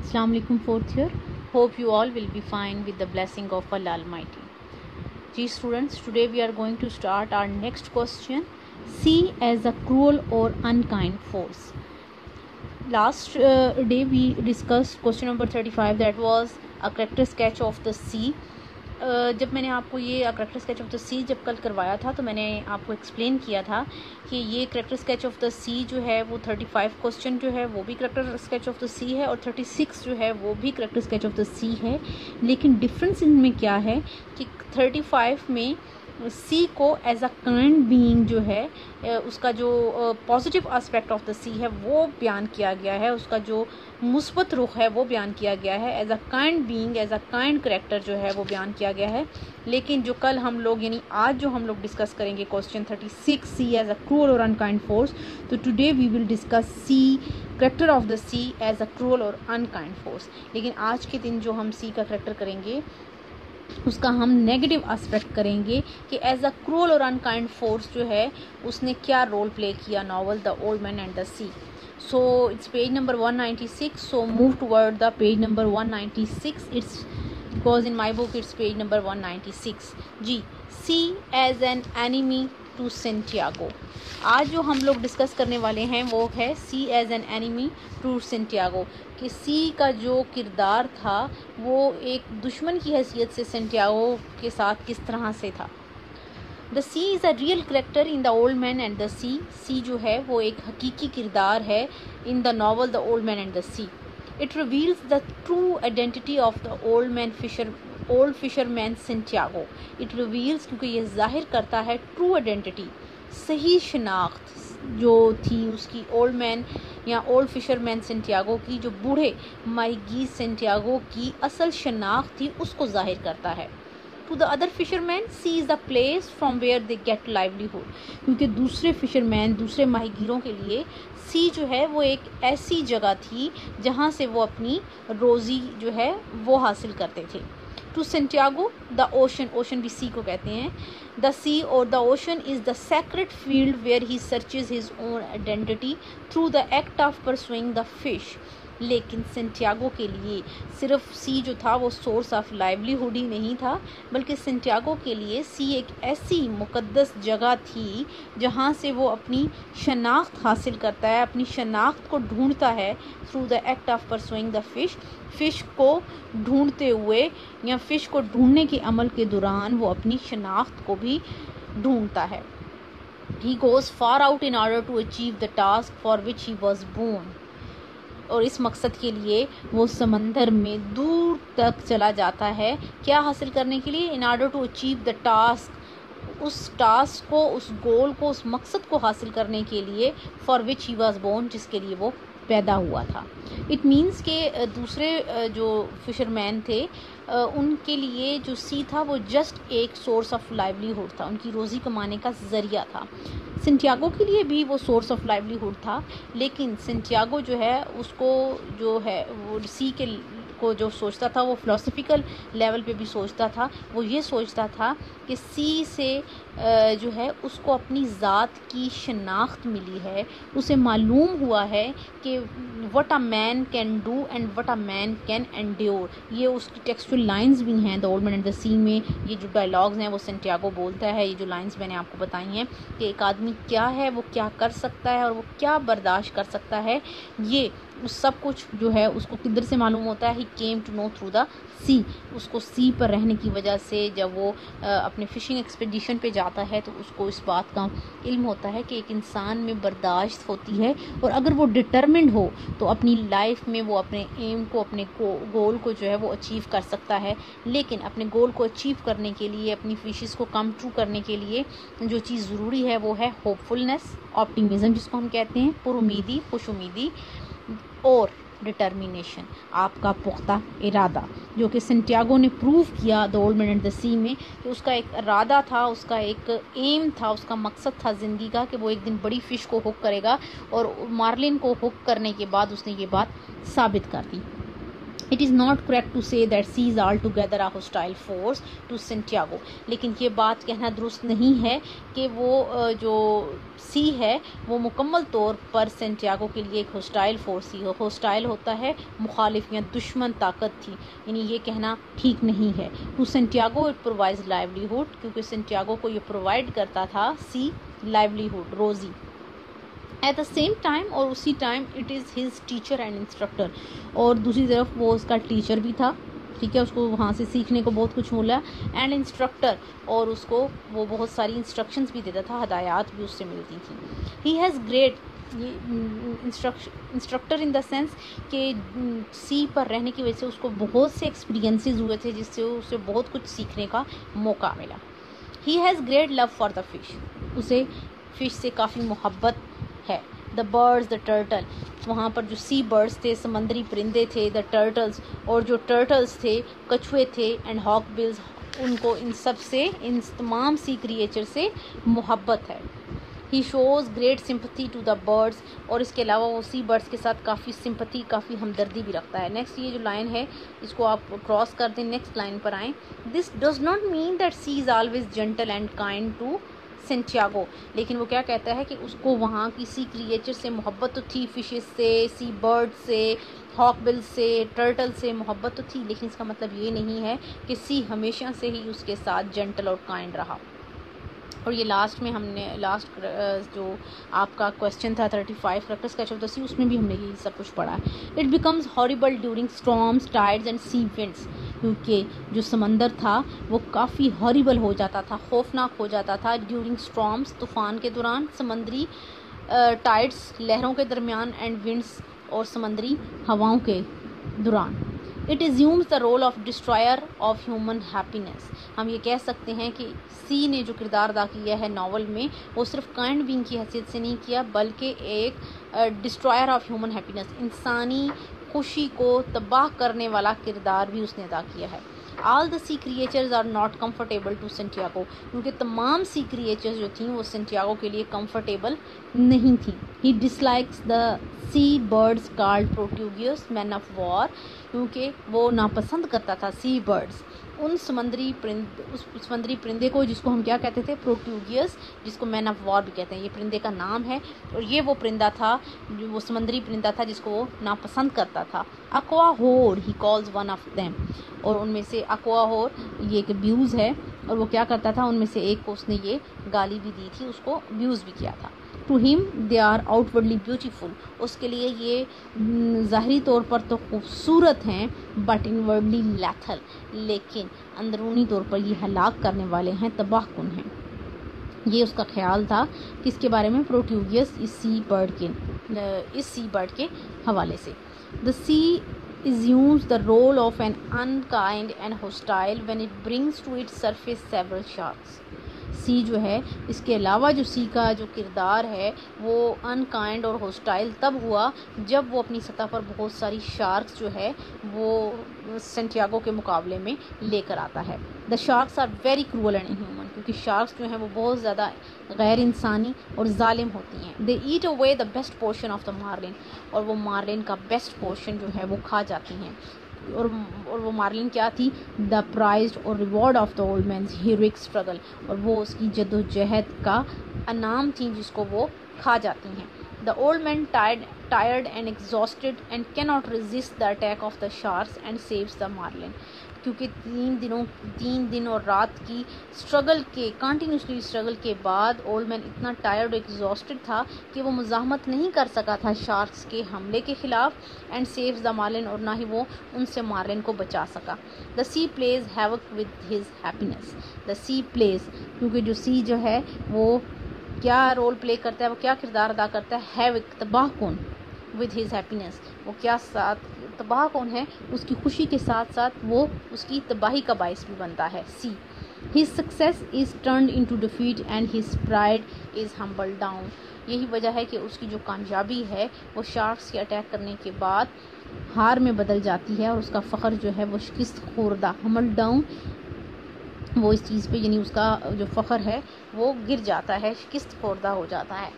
Assalamu alaikum, fourth year. Hope you all will be fine with the blessing of Allah Almighty. Ji students, today we are going to start our next question. Sea as a cruel or unkind force. Last day we discussed question number 35, that was a character sketch of the sea. जब मैंने आपको ये character sketch of the सी जब कल करवाया था तो मैंने आपको एक्सप्लेन किया था कि ये करेक्टर स्केच ऑफ द सी जो है वो 35 क्वेश्चन जो है वो भी करेक्टर स्केच ऑफ द सी है और 36 जो है वो भी करेक्टर स्केच ऑफ द सी है। लेकिन डिफरेंस इनमें क्या है कि 35 में सी को एज अ काइंड बीइंग जो है उसका जो पॉजिटिव एस्पेक्ट ऑफ द सी है वो बयान किया गया है, उसका जो मुस्बत रुख है वो बयान किया गया है, as a kind being as a kind character जो है वो बयान किया गया है। लेकिन जो कल हम लोग यानी आज जो हम लोग डिस्कस करेंगे question 36 sea as a cruel और अनकाइंड फोर्स, तो today we will discuss sea character of the sea as a cruel और अनकाइंड फोर्स। लेकिन आज के दिन जो हम सी का करेक्टर करेंगे उसका हम नेगेटिव एस्पेक्ट करेंगे कि एज अ क्रूअल और अनकाइंड फोर्स जो है उसने क्या रोल प्ले किया novel The old man and the Sea. So it's page number 196, so move toward the page number 196, it's because in my book it's page number 196। जी, sea as an enemy to Santiago. आज जो हम लोग discuss करने वाले हैं वो है sea as an enemy to Santiago, कि सी का जो किरदार था वो एक दुश्मन की हैसियत से सेंटियागो के साथ किस तरह से था। The sea is a real character in the old man and the sea. Sea जो है वो एक हकीकी किरदार है in the novel the old man and the sea. It reveals the true identity of the old fisherman Santiago. It reveals क्योंकि ये जाहिर करता है ट्रू आइडेंटिटी, सही शनाख्त जो थी उसकी ओल्ड मैन या ओल्ड फिशरमैन सेंटियागो की, जो बूढ़े माहीगीर सेंटियागो की असल शनाख्त थी उसको जाहिर करता है। To the other fisherman sea is the place from where they get livelihood, क्योंकि दूसरे फिशरमैन दूसरे माहीगीरों के लिए सी जो है वो एक ऐसी जगह थी जहाँ से वो अपनी रोज़ी जो है वो हासिल करते थे। To Santiago the ocean, ocean भी सी को कहते हैं, द सी और the ocean is the sacred field where he searches his own identity through the act of pursuing the fish. लेकिन सेंटियागो के लिए सिर्फ सी जो था वो सोर्स ऑफ लाइवलीहुड ही नहीं था, बल्कि सेंटियागो के लिए सी एक ऐसी मुकद्दस जगह थी जहाँ से वो अपनी शनाख्त हासिल करता है, अपनी शनाख्त को ढूंढता है through the act of pursuing the fish. Fish को ढूंढते हुए या फ़िश को ढूंढने के अमल के दौरान वो अपनी शनाख्त को भी ढूंढता है। He goes far out in order to achieve the task for which he was born, और इस मकसद के लिए वो समंदर में दूर तक चला जाता है, क्या हासिल करने के लिए, in order to achieve the task, उस टास्क को, उस गोल को, उस मकसद को हासिल करने के लिए, for which he was born, जिसके लिए वो पैदा हुआ था। इट मीन्स के दूसरे जो फिशरमैन थे उनके लिए जो सी था वो जस्ट एक सोर्स ऑफ लाइवलीहुड था, उनकी रोज़ी कमाने का ज़रिया था। सेंटियागो के लिए भी वो सोर्स ऑफ लाइवलीहुड था, लेकिन सेंटियागो जो है उसको जो है वो सी के को जो सोचता था वो फ़िलोसफिकल लेवल पे भी सोचता था। वो ये सोचता था कि सी से जो है उसको अपनी ज़ात की शनाख्त मिली है, उसे मालूम हुआ है कि what a man can do and what a man can endure. ये उसकी टेक्सचुअल लाइंस भी हैं the old man and the sea में, ये जो डायलॉग्स हैं वो सेंटियागो बोलता है, ये जो लाइंस मैंने आपको बताई हैं कि एक आदमी क्या है, वो क्या कर सकता है और वो क्या बर्दाश्त कर सकता है, ये सब कुछ जो है उसको किधर से मालूम होता है, he came to know through the sea. उसको सी पर रहने की वजह से जब वो अपने फ़िशिंग एक्सपीडिशन पे जाता है तो उसको इस बात का इल्म होता है कि एक इंसान में बर्दाश्त होती है और अगर वो डिटर्मिन्ड हो तो अपनी लाइफ में वो अपने एम को, अपने गोल को जो है वो अचीव कर सकता है। लेकिन अपने गोल को अचीव करने के लिए, अपनी विशेस को कम ट्रू करने के लिए जो चीज़ ज़रूरी है वो है होपफुलनेस, ऑप्टिमिज़म जिसको हम कहते हैं, पुरुमीदी, खुशुमीदी, और डिटर्मिनेशन, आपका पुख्ता इरादा, जो कि सेंटियागो ने प्रूव किया the old man and the sea में कि उसका एक इरादा था, उसका एक एम था, उसका मकसद था ज़िंदगी का कि वो एक दिन बड़ी फ़िश को हुक करेगा, और मार्लिन को हुक करने के बाद उसने ये बात साबित कर दी। It is not correct to say that sea is altogether a hostile force to Santiago. लेकिन ये बात कहना दुरुस्त नहीं है कि वो जो सी है वो मुकम्मल तौर पर सेंटियागो के लिए एक हॉस्टाइल फोर्स ही हो। हॉस्टाइल होता है मुखालिफ या दुश्मन ताकत थी, यानी ये कहना ठीक नहीं है। To Santiago it provides livelihood, क्योंकि सेंटियागो को ये प्रोवाइड करता था सी लाइवलीहुड, रोज़ी। एट द सेम टाइम, और उसी time it is his teacher and instructor, और दूसरी तरफ वो उसका टीचर भी था, ठीक है, उसको वहाँ से सीखने को बहुत कुछ मिला, एंड इंस्ट्रक्टर, और उसको वो बहुत सारी इंस्ट्रक्शंस भी देता था, हदायत भी उससे मिलती थी। ही हैज़ ग्रेट, ये इंस्ट्रक्टर इन द सेंस कि सी पर रहने की वजह से उसको बहुत से एक्सपीरियंसेस हुए थे जिससे उसे बहुत कुछ सीखने का मौका मिला। He has great love for the fish, उसे फिश से काफ़ी मोहब्बत है। द बर्ड्स, द टर्टल, वहाँ पर जो सी बर्ड्स थे, समंदरी परिंदे थे, द टर्टल्स, और जो टर्टल्स थे, कछुए थे, एंड हॉक बिल्स, उनको इन सब से, इन तमाम सी क्रिएचर से मोहब्बत है। He shows great sympathy to the birds, और इसके अलावा वो सी बर्ड्स के साथ काफ़ी सिंपथी, काफ़ी हमदर्दी भी रखता है। नेक्स्ट ये जो लाइन है इसको आप क्रॉस कर दें, नेक्स्ट लाइन पर आएँ। This does not mean that sea is always gentle and kind to Santiago, लेकिन वो क्या कहता है कि उसको वहाँ किसी क्रिएचर से मोहब्बत तो थी, फिशेस से, सी बर्ड से, हॉकबिल से, टर्टल से मोहब्बत तो थी, लेकिन इसका मतलब ये नहीं है कि सी हमेशा से ही उसके साथ जेंटल और काइंड रहा। और ये लास्ट में हमने जो आपका क्वेश्चन था 35 character sketch of the sea, उसमें भी हमने ये सब कुछ पढ़ा है। It becomes horrible during storms, tides and sea winds, क्योंकि जो समंदर था वो काफ़ी हॉरिबल हो जाता था, खौफनाक हो जाता था ड्यूरिंग स्टॉर्म्स, तूफ़ान के दौरान, समंदरी टाइड्स, लहरों के दरमियान, एंड विंड्स, और समंदरी हवाओं के दौरान। It assumes the role of destroyer of human happiness, हम ये कह सकते हैं कि सी ने जो किरदार अदा किया है नावल में, वो सिर्फ काइंड बीइंग की हैसियत से नहीं किया, बल्कि एक डिस्ट्रॉयर ऑफ ह्यूमन हैप्पीनेस, इंसानी खुशी को तबाह करने वाला किरदार भी उसने अदा किया है। All the sea creatures are not comfortable to Santiago, क्योंकि तमाम सी क्रिएचर्स जो थी वो सेंटियागो के लिए कम्फर्टेबल नहीं थी। He dislikes the sea birds called Portuguese man of war, क्योंकि वो नापसंद करता था सी बर्ड्स, उन समुद्री परिंदे को जिसको हम क्या कहते थे, प्रोट्यूगियस, जिसको मैन ऑफ वॉर भी कहते हैं, ये परिंदे का नाम है, और ये वो परिंदा था, जो वो समुद्री परिंदा था जिसको वो नापसंद करता था। अक्वाहोर he calls one of them, और उनमें से अक्वाहोर ये एक अब्यूज़ है, और वो क्या करता था, उनमें से एक को उसने ये गाली भी दी थी, उसको अब्यूज़ भी किया था। To him they are outwardly beautiful, उसके लिए ये ज़ाहरी तौर पर तो खूबसूरत हैं, बट इनवर्डली लैथल, लेकिन अंदरूनी तौर पर ये हलाक करने वाले हैं, तबाहकुन हैं। ये उसका ख्याल था किसके बारे में, प्रोट्यूगियस, इस सी बर्ड के हवाले से। The sea assumes the role of an unkind and hostile when it brings to its surface several sharks. सी जो है, इसके अलावा जो सी का जो किरदार है वो अनकाइंड और हॉस्टाइल तब हुआ जब वो अपनी सतह पर बहुत सारी शार्क्स जो है वो सेंटियागो के मुकाबले में लेकर आता है। The sharks are very cruel and inhuman, क्योंकि शार्क्स जो हैं वो बहुत ज़्यादा गैर इंसानी और जालिम होती हैं। They eat away the best portion of the marlin, और वो मार्लिन का बेस्ट पोर्शन जो है वो खा जाती हैं। और वो मार्लिन क्या थी, द प्राइज्ड और reward of the old man's heroic struggle, और वो उसकी जद्दोजहद का अनाम थी जिसको वो खा जाती हैं। The old man tired and exhausted and cannot resist the attack of the sharks and saves the marlin, क्योंकि 3 दिन और रात की कंटिन्यूसली स्ट्रगल के बाद ओल्ड मैन इतना टायर्ड और एग्जॉस्टेड था कि वो मुज़ाहमत नहीं कर सका था शार्क्स के हमले के ख़िलाफ़, एंड सेव्स द मार्लिन, और ना ही वो उनसे मार्लिन को बचा सका। The sea plays havoc with his happiness, the sea plays, क्योंकि जो सी जो है वो क्या रोल प्ले करता है, वो क्या किरदार अदा करता है, हैवक, तबाहकुन, विद हिज हैप्पीनेस, वो क्या साथ तबाह कौन है, उसकी खुशी के साथ साथ वो उसकी तबाही का बाइस भी बनता है। See his success is turned into defeat and his pride is humbled down, यही वजह है कि उसकी जो कामयाबी है वो शार्क्स के अटैक करने के बाद हार में बदल जाती है, और उसका फ़ख्र जो है वो शिकस्त खुर्दा, हम्बल्ड डाउन, वो इस चीज़ पे, यानी उसका जो फ़ख्र है वो गिर जाता है, शिकस्त खुर्दा हो जाता है।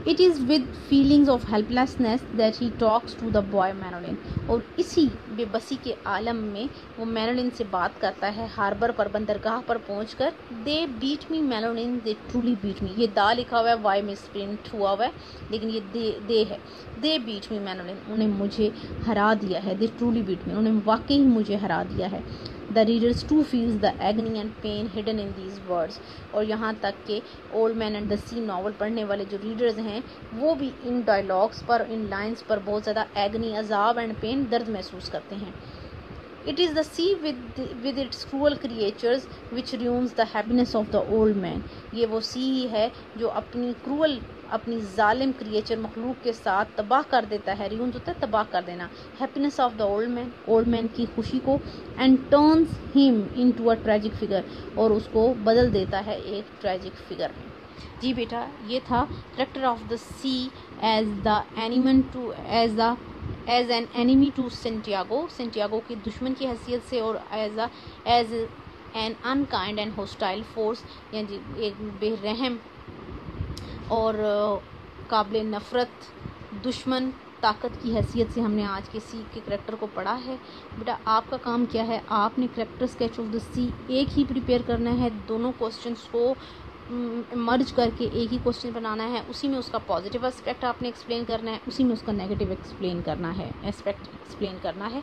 It is with feelings of helplessness that he talks to the boy Manolin. और इसी बेबसी के आलम में वो मैनोलिन से बात करता है। हार्बर पर, बंदरगाह पर पहुंचकर, they beat me Manolin, they truly beat me. ये दा लिखा हुआ है, वाई मिस प्रिंट हुआ हुआ है, लेकिन ये दे है। दे बीट मी मैनोलिन, उन्हें मुझे हरा दिया है। दे ट्रूली बीट मी, उन्हें वाकई ही मुझे हरा दिया है। The readers too feels the agony and pain hidden in these words। और यहाँ तक के Old man and the Sea novel पढ़ने वाले जो रीडर्स हैं वो भी इन डायलॉग्स पर, इन लाइंस पर बहुत ज़्यादा एगनी, अजाब एंड पेन, दर्द महसूस करते हैं। It is the sea with its cruel creatures which ruins the happiness of the old man। ये वो सी ही है जो अपनी जालिम क्रिएचर मखलूक के साथ तबाह कर देता है। रियून्स होता है तबाह कर देना। Happiness of the old man की खुशी को, and turns him into a tragic figure, और उसको बदल देता है एक ट्रेजिक फिगर में। जी बेटा, ये था character of the sea as an enemy to Santiago की दुश्मन की हैसियत से, और as an unkind and hostile force, यानी एक बेरहम और काबिल नफ़रत दुश्मन ताकत की हैसियत से हमने आज के सी के करैक्टर को पढ़ा है। बेटा आपका काम क्या है, आपने करैक्टर स्केच ऑफ द सी एक ही प्रिपेयर करना है। दोनों क्वेश्चंस को मर्ज करके एक ही क्वेश्चन बनाना है। उसी में उसका पॉजिटिव एस्पेक्ट आपने एक्सप्लेन करना है, उसी में उसका नेगेटिव एक्सप्लेन करना है, एस्पेक्ट एक्सप्लेन करना है।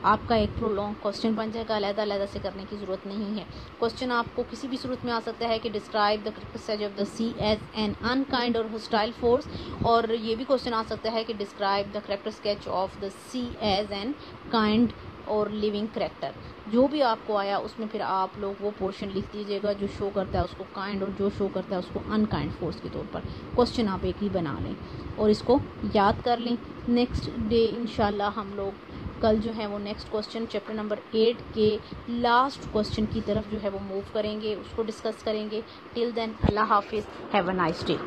आपका एक प्रोलॉन्ग क्वेश्चन बन जाएगा, अलग-अलग से करने की ज़रूरत नहीं है। क्वेश्चन आपको किसी भी सूरत में आ सकता है कि describe the character sketch of the sea as an unkind और होस्टाइल फोर्स, और ये भी क्वेश्चन आ सकता है कि describe the character sketch of the sea as an kind और लिविंग करेक्टर। जो भी आपको आया उसमें फिर आप लोग वो पोर्शन लिख दीजिएगा जो शो करता है उसको काइंड, और जो शो करता है उसको अनकाइंड फोर्स के तौर पर। क्वेश्चन आप एक ही बना लें और इसको याद कर लें। नेक्स्ट डे इंशाल्लाह हम लोग कल जो है वो नेक्स्ट क्वेश्चन चैप्टर नंबर 8 के लास्ट क्वेश्चन की तरफ जो है वो मूव करेंगे, उसको डिस्कस करेंगे। टिल देन अल्लाह हाफिज़, हैव अ नाइस डे।